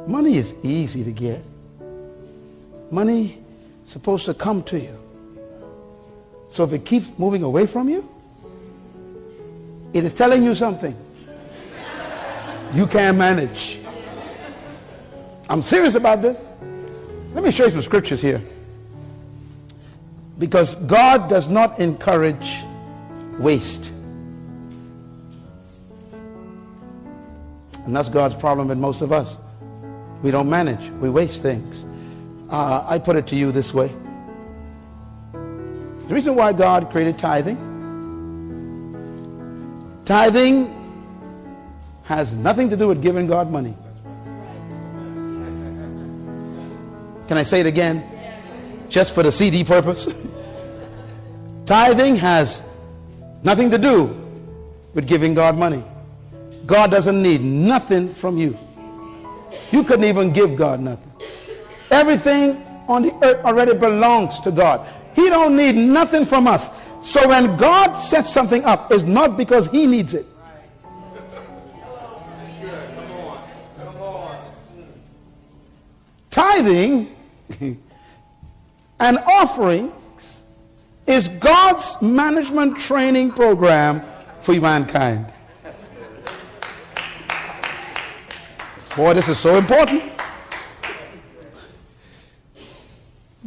Money is easy to get. Money is supposed to come to you. So if it keeps moving away from you, it is telling you something you can't manage. I'm serious about this. Let me show you some scriptures here. Because God does not encourage waste. And that's God's problem with most of us. We don't manage. We waste things. I put it to you this way. The reason why God created tithing has nothing to do with giving God money. Can I say it again? Just for the CD purpose? Tithing has nothing to do with giving God money. God doesn't need nothing from you. You couldn't even give God nothing. Everything on the earth already belongs to God. He don't need nothing from us. So when God sets something up, it's not because he needs it. Tithing and offerings is God's management training program for mankind. Boy, this is so important.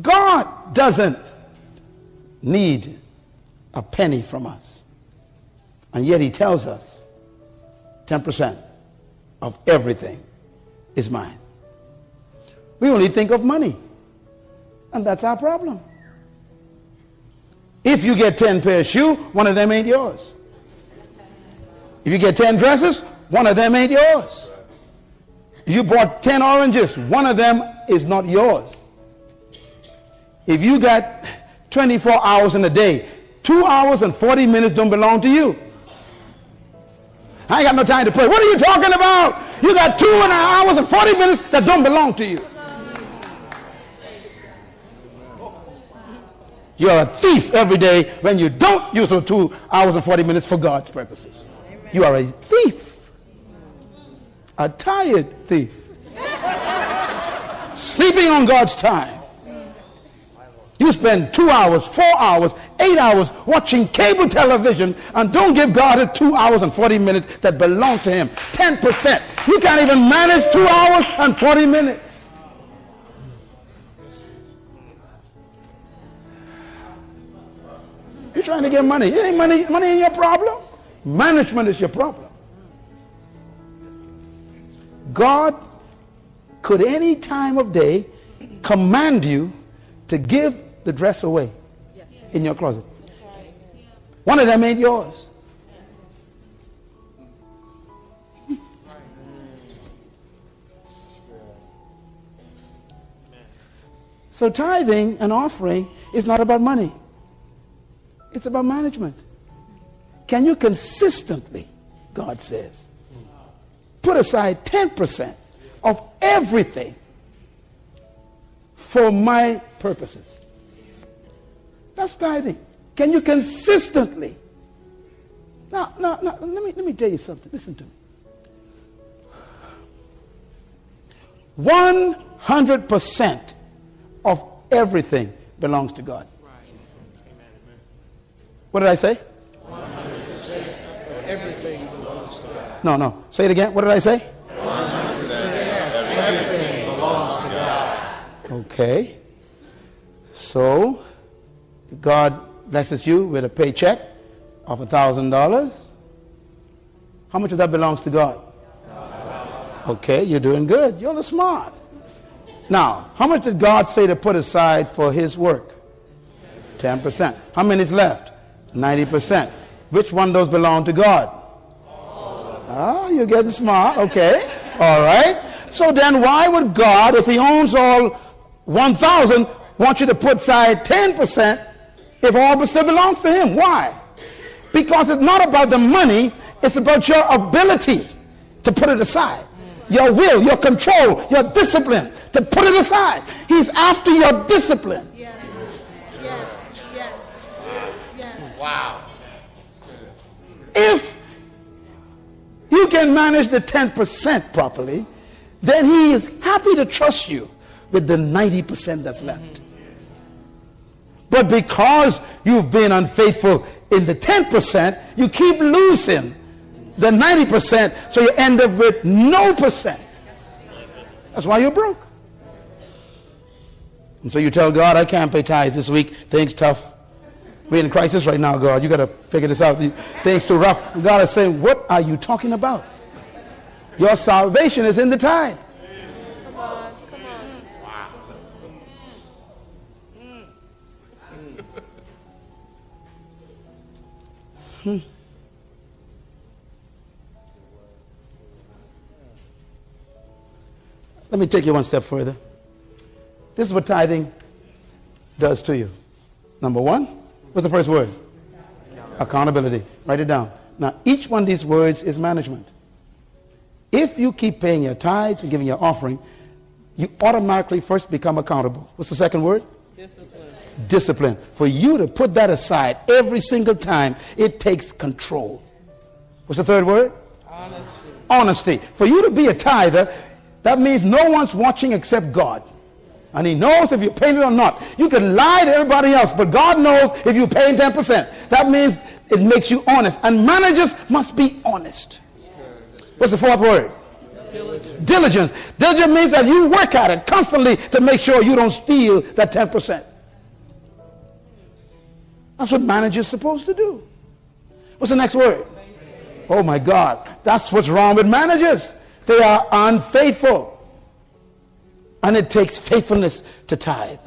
God doesn't need a penny from us. And yet he tells us 10% of everything is mine. We only think of money. And that's our problem. If you get 10 pairs of shoes, one of them ain't yours. If you get 10 dresses, one of them ain't yours. If you bought 10 oranges, one of them is not yours. If you got 24 hours in a day, 2 hours and 40 minutes don't belong to you. I ain't got no time to pray. What are you talking about? You got 2.5 hours and 40 minutes that don't belong to you. You're a thief every day when you don't use those 2 hours and 40 minutes for God's purposes. You are a thief. A tired thief. Sleeping on God's time. You spend 2 hours, 4 hours, 8 hours watching cable television and don't give God the 2 hours and 40 minutes that belong to him. 10%. You can't even manage 2 hours and 40 minutes. You're trying to get money. It ain't money ain't your problem. Management is your problem. God could any time of day command you to give the dress away in your closet. One of them ain't yours. So tithing and offering is not about money. It's about management. Can you consistently, God says, put aside 10% of everything for my purposes? That's tithing. Can you consistently? Now, let me tell you something. Listen to me. 100% of everything belongs to God. What did I say? 100% of everything belongs to God. No. Say it again. What did I say? 100% of everything belongs to God. Okay. So, if God blesses you with a paycheck of $1,000, how much of that belongs to God? Okay, you're doing good. You're smart. Now, how much did God say to put aside for his work? 10%. How many is left? 90%. Which one of those belong to God? Oh, you're getting smart. Okay. All right. So then why would God, if he owns all 1,000, want you to put aside 10% if all still belongs to him? Why? Because it's not about the money. It's about your ability to put it aside. Your will, your control, your discipline to put it aside. He's after your discipline. Yes. Wow. If you can manage the 10% properly, then he is happy to trust you with the 90% that's left. But because you've been unfaithful in the 10%, you keep losing the 90%, so you end up with no percent. That's why you're broke. And so you tell God, I can't pay tithes this week. Things tough. We're in a crisis right now, God. You got to figure this out. Things too rough. And God is saying, what are you talking about? Your salvation is in the tithe. Come on, come on. Wow. Let me take you one step further. This is what tithing does to you. Number one, what's the first word? Accountability. Write it down. Now, each one of these words is management. If you keep paying your tithes and giving your offering, you automatically first become accountable. What's the second word? Discipline. Discipline. For you to put that aside every single time, it takes control. What's the third word? Honesty. Honesty. For you to be a tither, that means no one's watching except God. And he knows if you're paying it or not. You can lie to everybody else, but God knows if you're paying 10%. That means it makes you honest. And managers must be honest. What's the fourth word? Diligence. Diligence. Diligence means that you work at it constantly to make sure you don't steal that 10%. That's what managers are supposed to do. What's the next word? Oh my God. That's what's wrong with managers. They are unfaithful. And it takes faithfulness to tithe.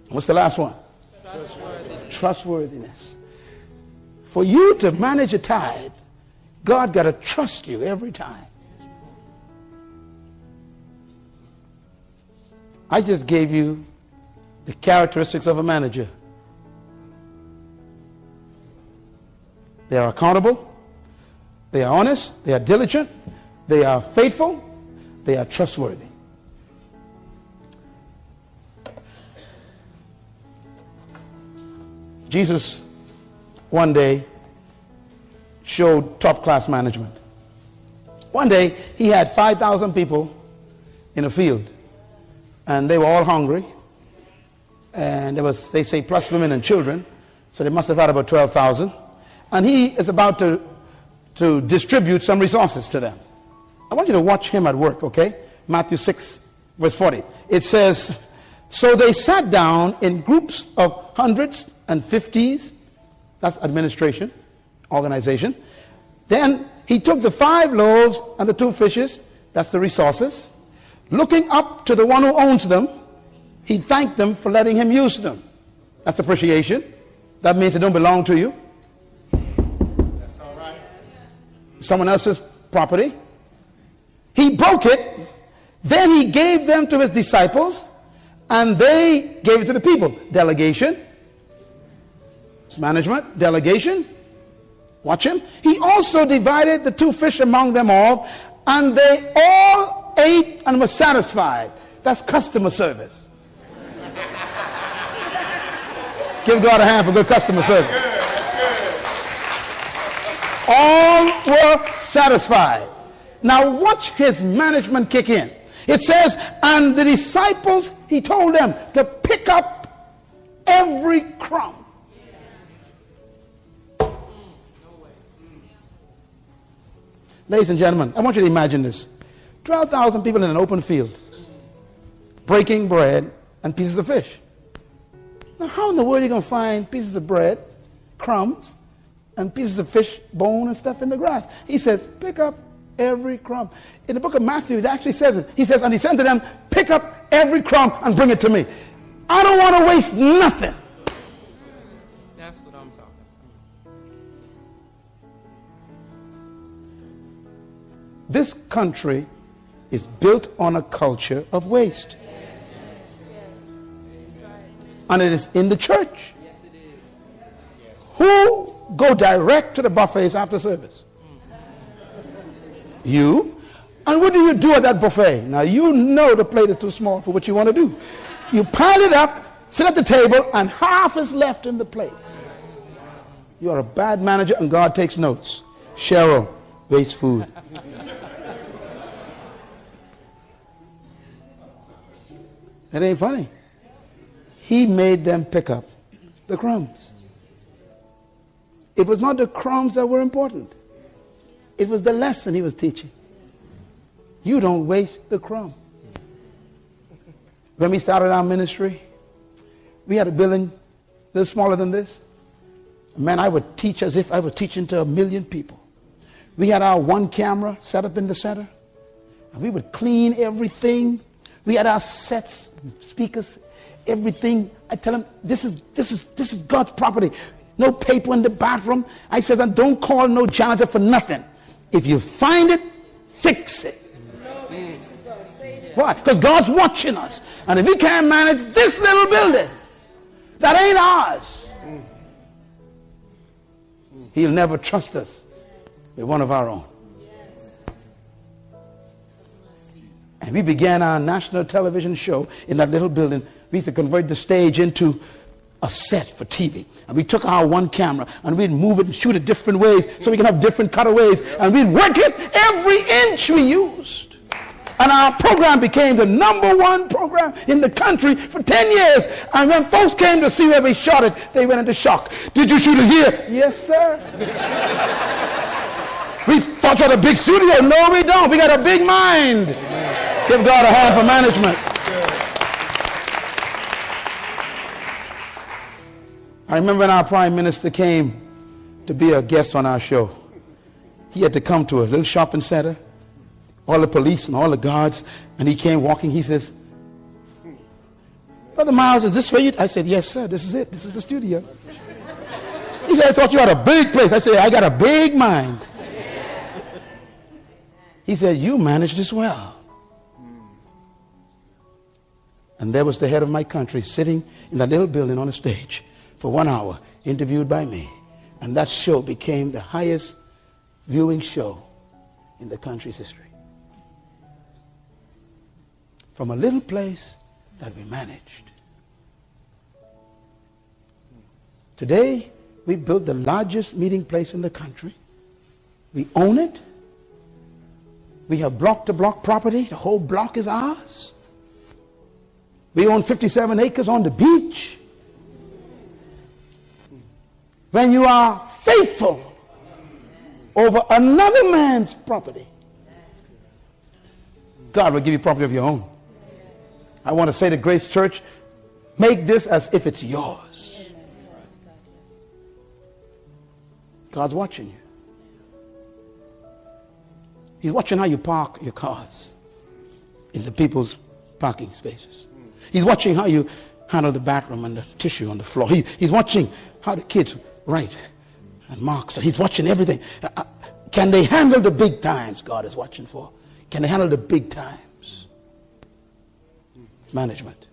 What's the last one? Trustworthiness. Trustworthiness. For you to manage a tithe, God got to trust you every time. I just gave you the characteristics of a manager. They are accountable. They are honest. They are diligent. They are faithful. They are trustworthy. Jesus one day showed top-class management. One day he had 5,000 people in a field, and they were all hungry, and there was, they say, plus women and children, so they must have had about 12,000, and he is about to distribute some resources to them. I want you to watch him at work, okay? Matthew 6, verse 40. It says, so they sat down in groups of hundreds and fifties. That's administration, organization. Then he took the 5 loaves and the 2 fishes. That's the resources. Looking up to the one who owns them, he thanked them for letting him use them. That's appreciation. That means they don't belong to you. That's all right. Someone else's property. He broke it. Then he gave them to his disciples, and they gave it to the people. Delegation. It's management. Delegation. Watch him. He also divided the 2 fish among them all, and they all ate and were satisfied. That's customer service. Give God a hand for good customer service. All were satisfied. Now watch his management kick in. It says, and the disciples, he told them to pick up every crumb. Ladies and gentlemen, I want you to imagine this. 12,000 people in an open field, breaking bread and pieces of fish. Now how in the world are you going to find pieces of bread, crumbs, and pieces of fish, bone and stuff in the grass? He says, pick up every crumb. In the book of Matthew, it actually says it. He says, and he said to them, pick up every crumb and bring it to me. I don't want to waste nothing. That's what I'm talking about. This country is built on a culture of waste. And it is in the church. Who go direct to the buffets after service? You. And what do you do at that buffet? Now you know the plate is too small for what you want to do. You pile it up, sit at the table, and half is left in the plate. You are a bad manager, and God takes notes. Cheryl, waste food. That ain't funny. He made them pick up the crumbs. It was not the crumbs that were important. It was the lesson he was teaching. You don't waste the crumb. When we started our ministry, we had a building a little smaller than this. Man, I would teach as if I was teaching to 1 million people. We had our one camera set up in the center. And we would clean everything. We had our sets, speakers, everything. I tell them, this is God's property. No paper in the bathroom. I said, don't call no janitor for nothing. If you find it, fix it. Why? Because God's watching us. And if He can't manage this little building, that ain't ours, He'll never trust us with one of our own. And we began our national television show in that little building. We used to convert the stage into a set for TV. And we took our one camera and we'd move it and shoot it different ways so we can have different cutaways. And we'd work it every inch we used. And our program became the #1 program in the country for 10 years. And when folks came to see where we shot it, they went into shock. Did you shoot it here? Yes, sir. We thought you had a big studio. No, we don't. We got a big mind. Give God a hand for management. I remember when our prime minister came to be a guest on our show. He had to come to a little shopping center, all the police and all the guards, and he came walking. He says, Brother Miles, is this where you... I said, yes, sir, this is it. This is the studio. He said, I thought you had a big place. I said, I got a big mind. He said, you manage this well. And there was the head of my country sitting in that little building on a stage for 1 hour, interviewed by me. And that show became the highest viewing show in the country's history. From a little place that we managed. Today, we built the largest meeting place in the country. We own it. We have block-to-block property. The whole block is ours. We own 57 acres on the beach. When you are faithful over another man's property, God will give you property of your own. I want to say to Grace Church, make this as if it's yours. God's watching you. He's watching how you park your cars in the people's parking spaces. He's watching how you handle the bathroom and the tissue on the floor. He's watching how the kids write and mark. So he's watching everything. Can they handle the big times God is watching for? Can they handle the big times? It's management.